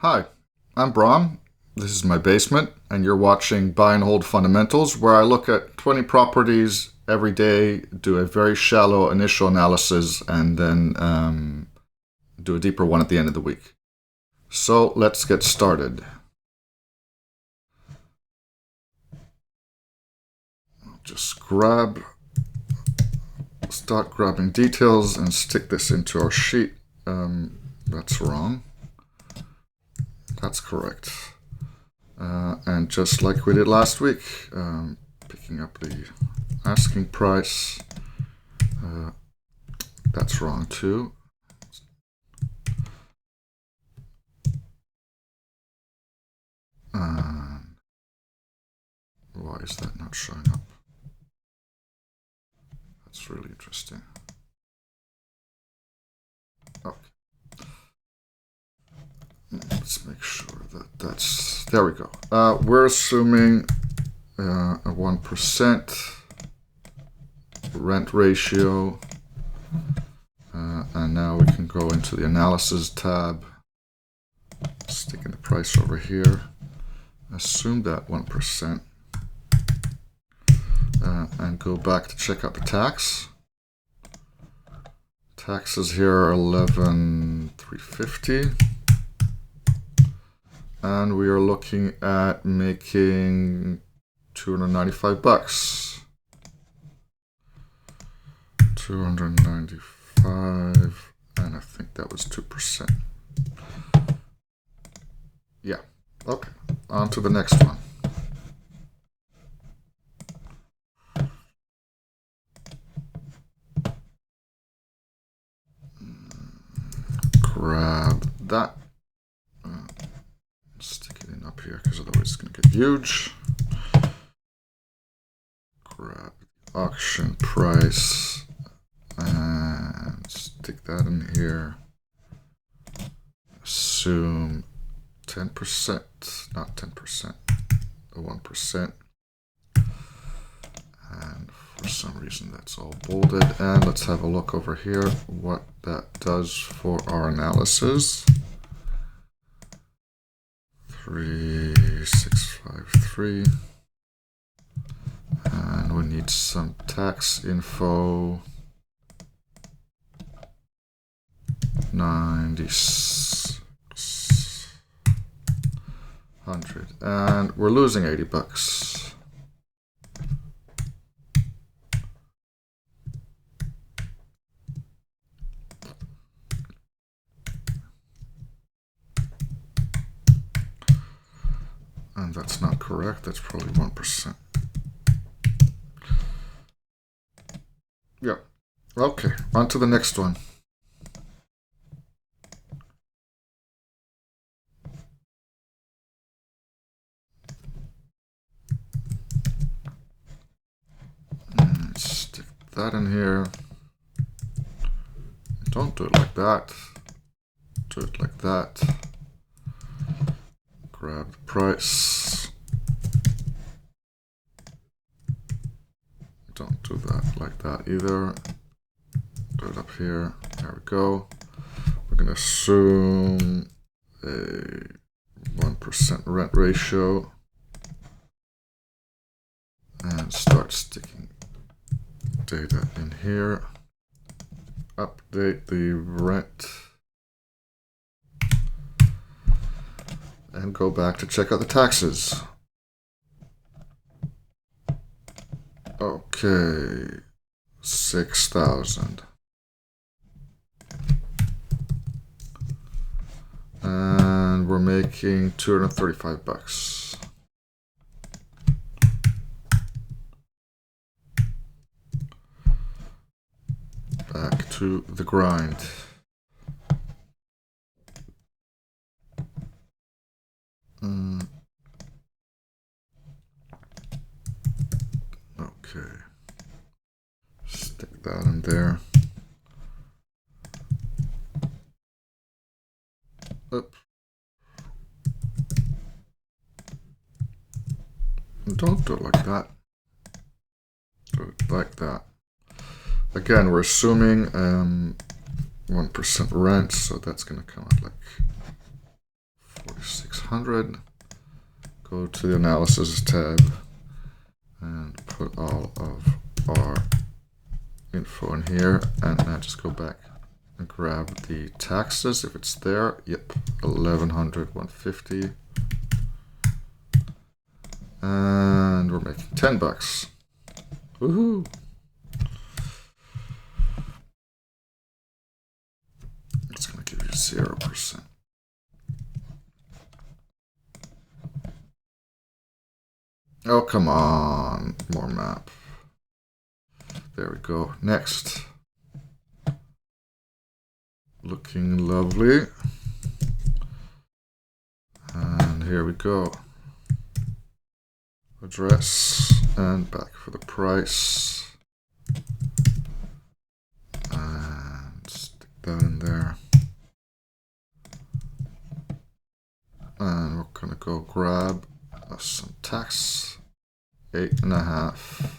Hi, I'm Brahm. This is my basement, and you're watching Buy and Hold Fundamentals, where I look at 20 properties every day, do a very shallow initial analysis, and then do a deeper one at the end of the week. So let's get started. Just start grabbing details and stick this into our sheet. That's wrong. That's correct. And just like we did last week, picking up the asking price. That's wrong too. And why is that not showing up? That's really interesting. Okay. Let's make sure that's there we go. We're assuming a 1% rent ratio. And now we can go into the analysis tab, sticking the price over here, assume that 1%, and go back to check out the tax. Taxes here are 11,350, and we are looking at making $295. 295, and I think that was 2%. Yeah, okay, on to the next one. Grab that, stick it in up here because otherwise it's going to get huge. Grab the auction price and stick that in here. Assume 10%, not 10%, 1%. And for some reason that's all bolded. And let's have a look over here what that does for our analysis. 3653. And we need some tax info. 9600, and we're losing $80. And that's not correct. That's probably 1%. Yeah. Okay, on to the next one. Stick that in here. Don't do it like that. Do it like that. Grab the price. Don't do that like that either. Do it up here. There we go. We're going to assume a 1% rent ratio and start sticking data in here. Update the rent and go back to check out the taxes. Okay, 6,000. And we're making $235. Back to the grind. Okay. Stick that in there. Oops. Don't do it like that. Do it like that. Again, we're assuming 1% rent, so that's going to come out like 600. Go to the analysis tab and put all of our info in here, and now just go back and grab the taxes if it's there. Yep, 1100, 150. And we're making $10. Woohoo! It's gonna give you 0%. Oh, come on, more map. There we go. Next. Looking lovely. And here we go. Address and back for the price. And stick that in there. And we're gonna go grab some tax. 8.5.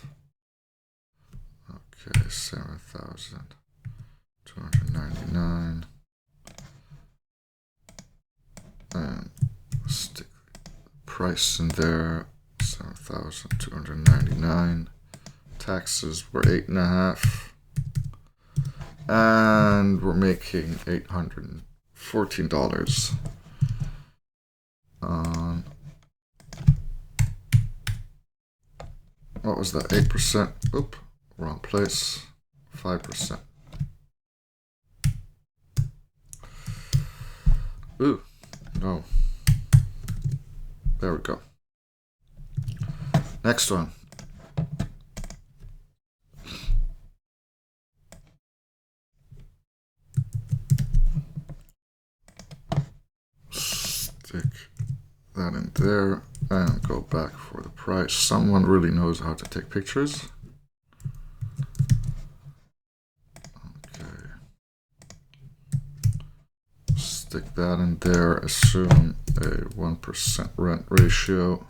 Okay, 7,299. And stick price in there. 7,299. Taxes were 8.5. And we're making $814 on, what was that, 8%? Oop, wrong place. 5%. Ooh, no. There we go. Next one. Stick that in there and go back for the price. Someone really knows how to take pictures. Okay. Stick that in there. Assume a 1% rent ratio.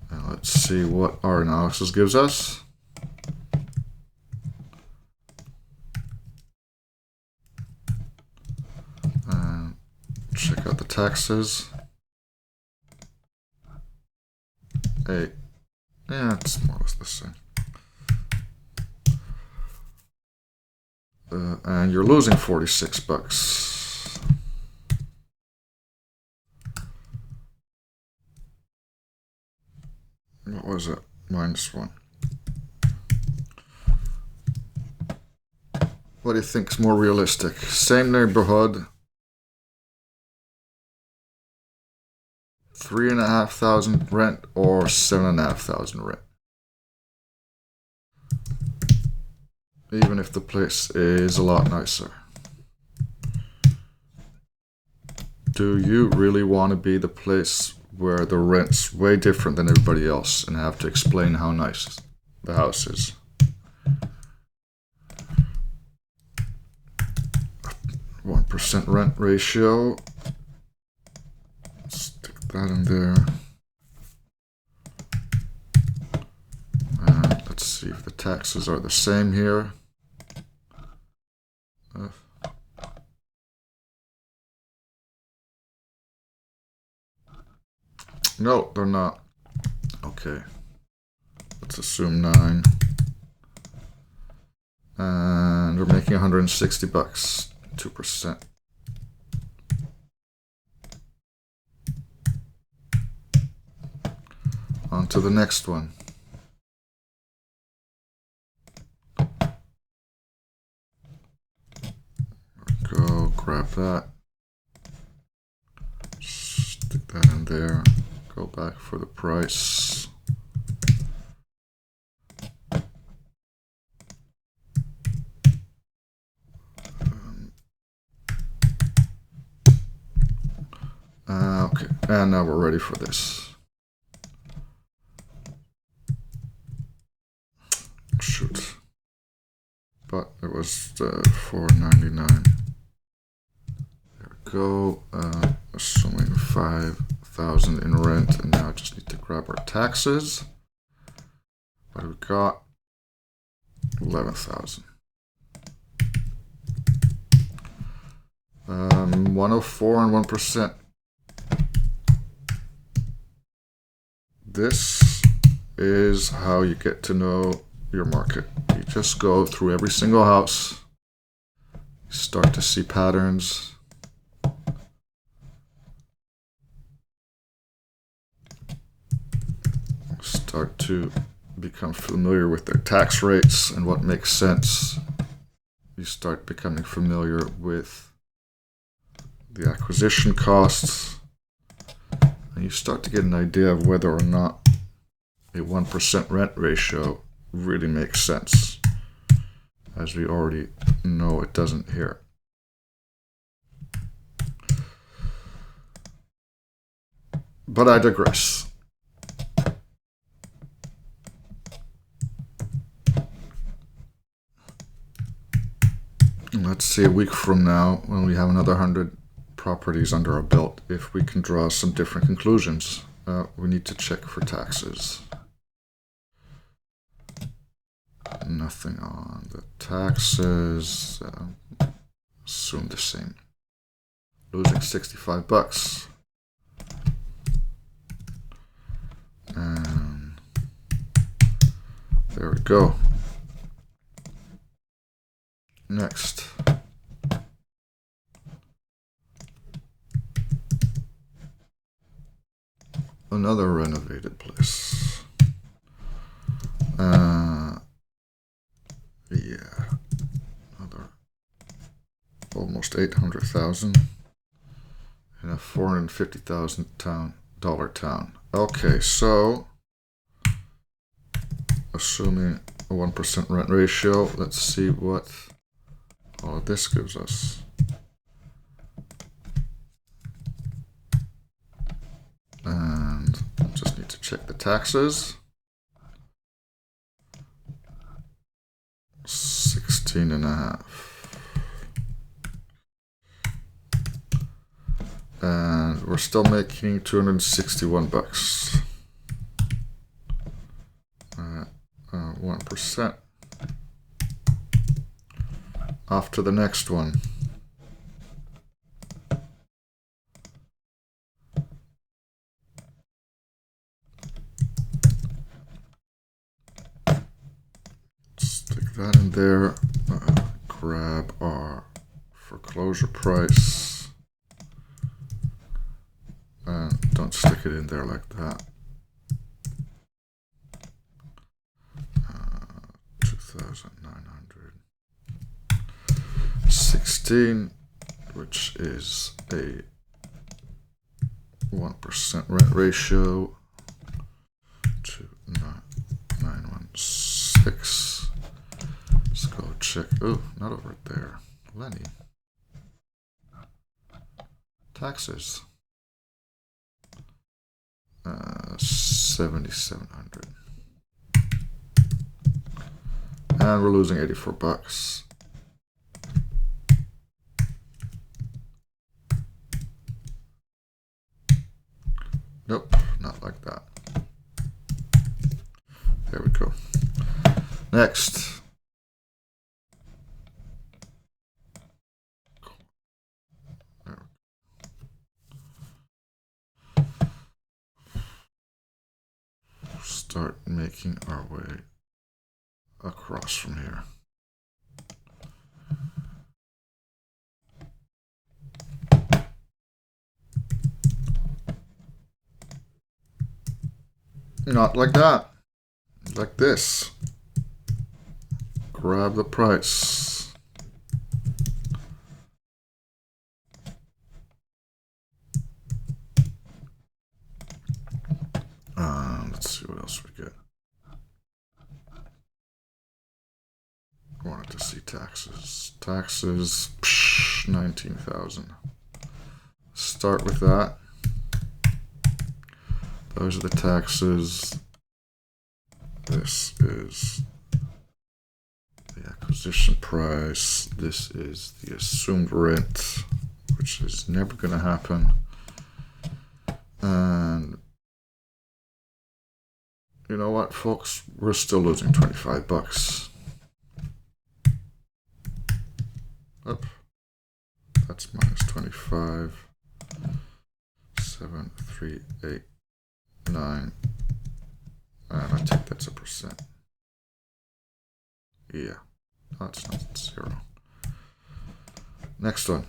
And let's see what our analysis gives us. And check out the taxes. 8. Yeah, it's more or less the same. And you're losing $46. What was it? -1. What do you think is more realistic? Same neighborhood, 3,500 rent or 7,500 rent? Even if the place is a lot nicer. Do you really want to be the place where the rent's way different than everybody else and have to explain how nice the house is? 1% rent ratio. Stick that in there. And let's see if the taxes are the same here. No, they're not. Okay. Let's assume 9. And we're making $160. 2%. On to the next one. Go grab that. Stick that in there. Go back for the price. Okay, and now we're ready for this. Shoot. But it was $4.99. There we go. Assuming 5,000 in rent, and now I just need to grab our taxes. What do we got? 11,000. 104 and 1%. This is how you get to know your market. You just go through every single house, start to see patterns. Start to become familiar with their tax rates and what makes sense. You start becoming familiar with the acquisition costs, and you start to get an idea of whether or not a 1% rent ratio really makes sense, as we already know it doesn't here. But I digress. Let's see a week from now, when we have another 100 properties under our belt, if we can draw some different conclusions. We need to check for taxes. Nothing on the taxes. Assume the same. Losing $65. And there we go. Next. Another renovated place. Yeah. Another almost 800,000 in a $450,000 town. Okay, so assuming a 1% rent ratio, let's see what all of this gives us. And I just need to check the taxes. 16.5. And we're still making $261. 1%. Off to the next one. Stick that in there. Grab our foreclosure price. And don't stick it in there like that. 2,916, which is a 1% rent ratio. 2,916. Let's go check. Oh, not over there. Lenny. Taxes. 7,700. And we're losing $84. Nope, not like that. There we go. Next. Start making our way across from here. Not like that. Like this. Grab the price. Let's see what else we get. Wanted to see taxes. Taxes, 19,000. Start with that. Those are the taxes. This is the acquisition price. This is the assumed rent, which is never going to happen. And you know what, folks? We're still losing $25. Up. That's minus 25. 7, 3, 8, 9, And I think that's a percent. Yeah, that's not 0. Next one.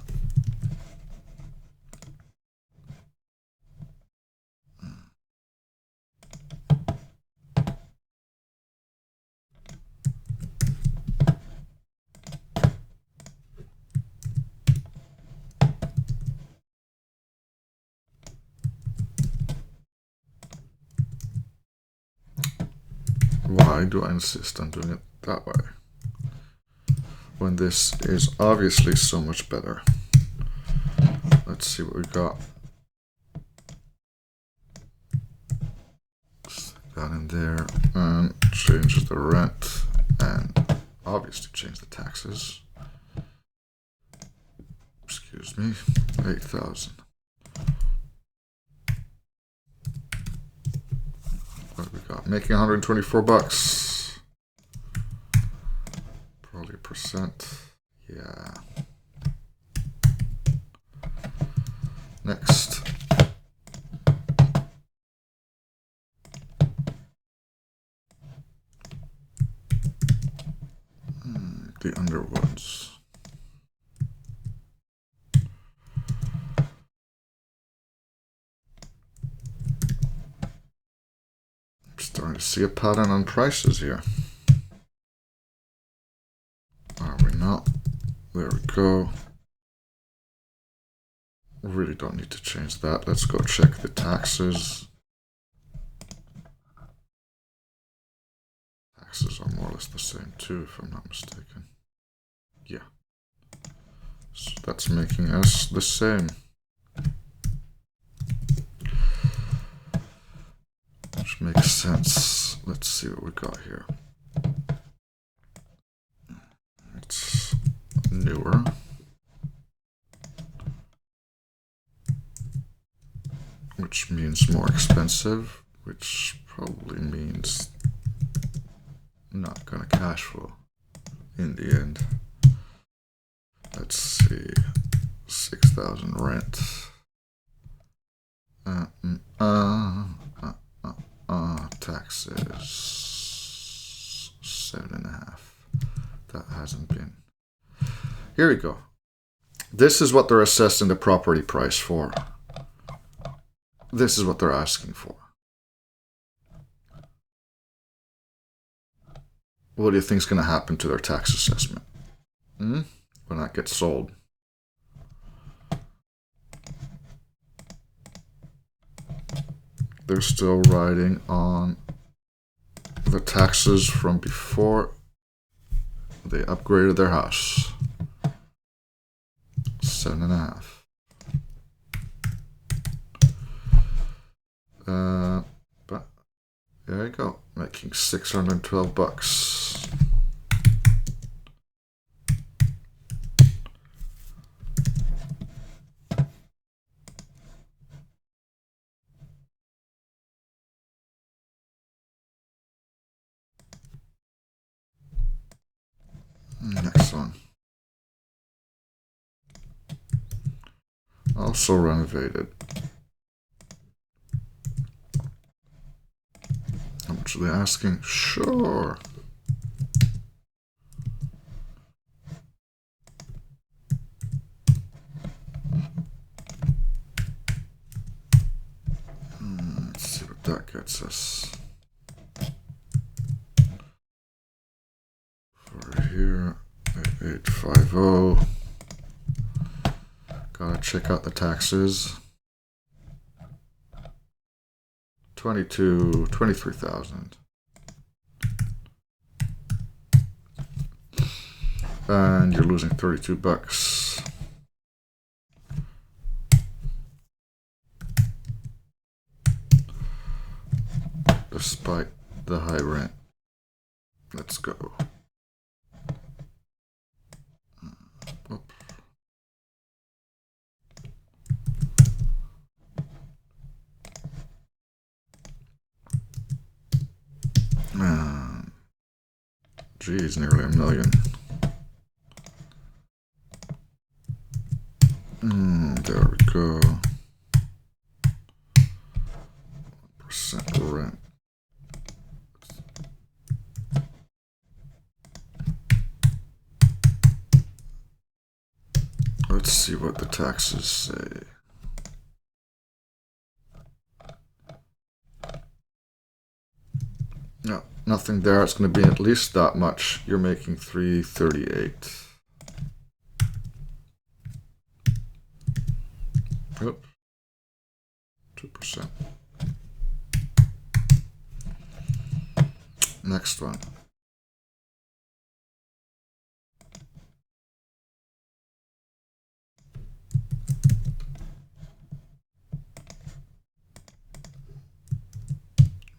Why do I insist on doing it that way when this is obviously so much better? Let's see what we got. Stick that in there and change the rent and obviously change the taxes. Excuse me, 8,000. What we got? Making 124 bucks. Probably a percent. Yeah. Next. The Underwoods. Starting to see a pattern on prices here. Are we not? There we go. Really don't need to change that. Let's go check the taxes. Taxes are more or less the same too, if I'm not mistaken. Yeah. So that's making us the same. Which makes sense. Let's see what we got here. It's newer. Which means more expensive, which probably means not gonna cash flow in the end. Let's see, 6,000 rent. Taxes 7.5. That hasn't been. Here we go. This is what they're assessing the property price for. This is what they're asking for. What do you think is going to happen to their tax assessment when that gets sold? They're still riding on the taxes from before they upgraded their house. 7.5. But there you go, making 612 bucks. Next one. Also renovated. How much are they asking? Sure. Let's see what that gets us. For here, 850. Gotta check out the taxes. 23,000. And you're losing 32 bucks. Despite the high rent. Let's go. Oops. Geez, nearly $1 million. There we go. Percent rent. see what the taxes say. No, nothing there. It's going to be at least that much. You're making $338. Oop. 2%. Next one.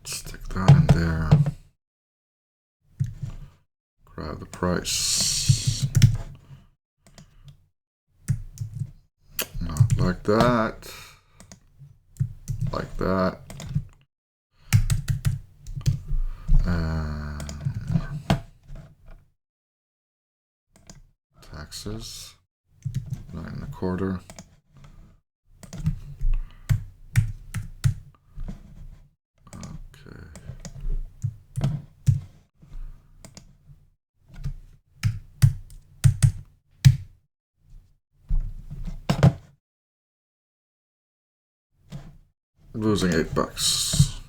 Stick that in there. Grab the price. Not like that. Like that. And taxes. 9.25. Losing $8.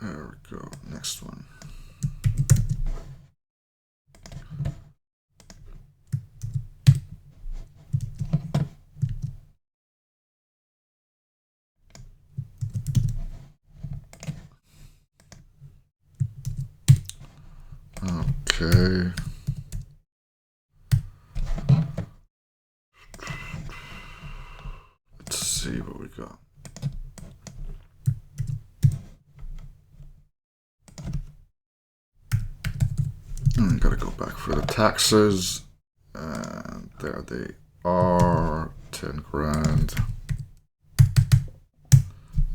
There we go. Next one. Okay. Let's see what we got. And gotta go back for the taxes. And there they are. 10 grand.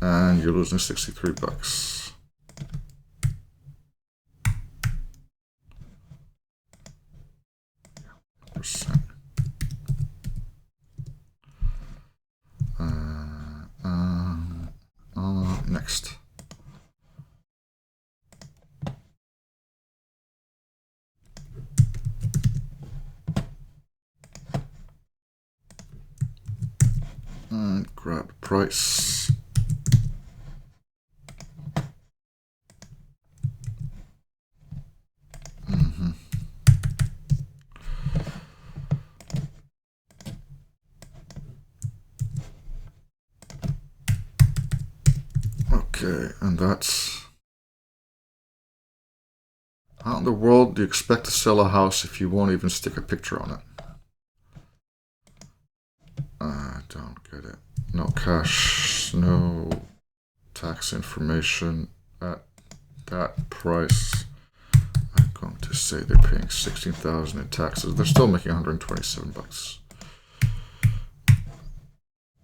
And you're losing $63. Percent. Next. And grab the price. Okay, and that's... How in the world do you expect to sell a house if you won't even stick a picture on it? I don't get it. No cash, no tax information at that price. I'm going to say they're paying $16,000 in taxes. They're still making $127.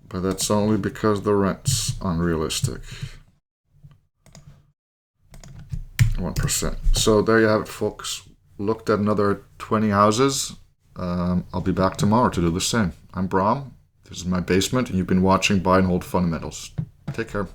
But that's only because the rent's unrealistic. 1%. So there you have it, folks. Looked at another 20 houses. I'll be back tomorrow to do the same. I'm Bram. This is my basement, and you've been watching Buy and Hold Fundamentals. Take care.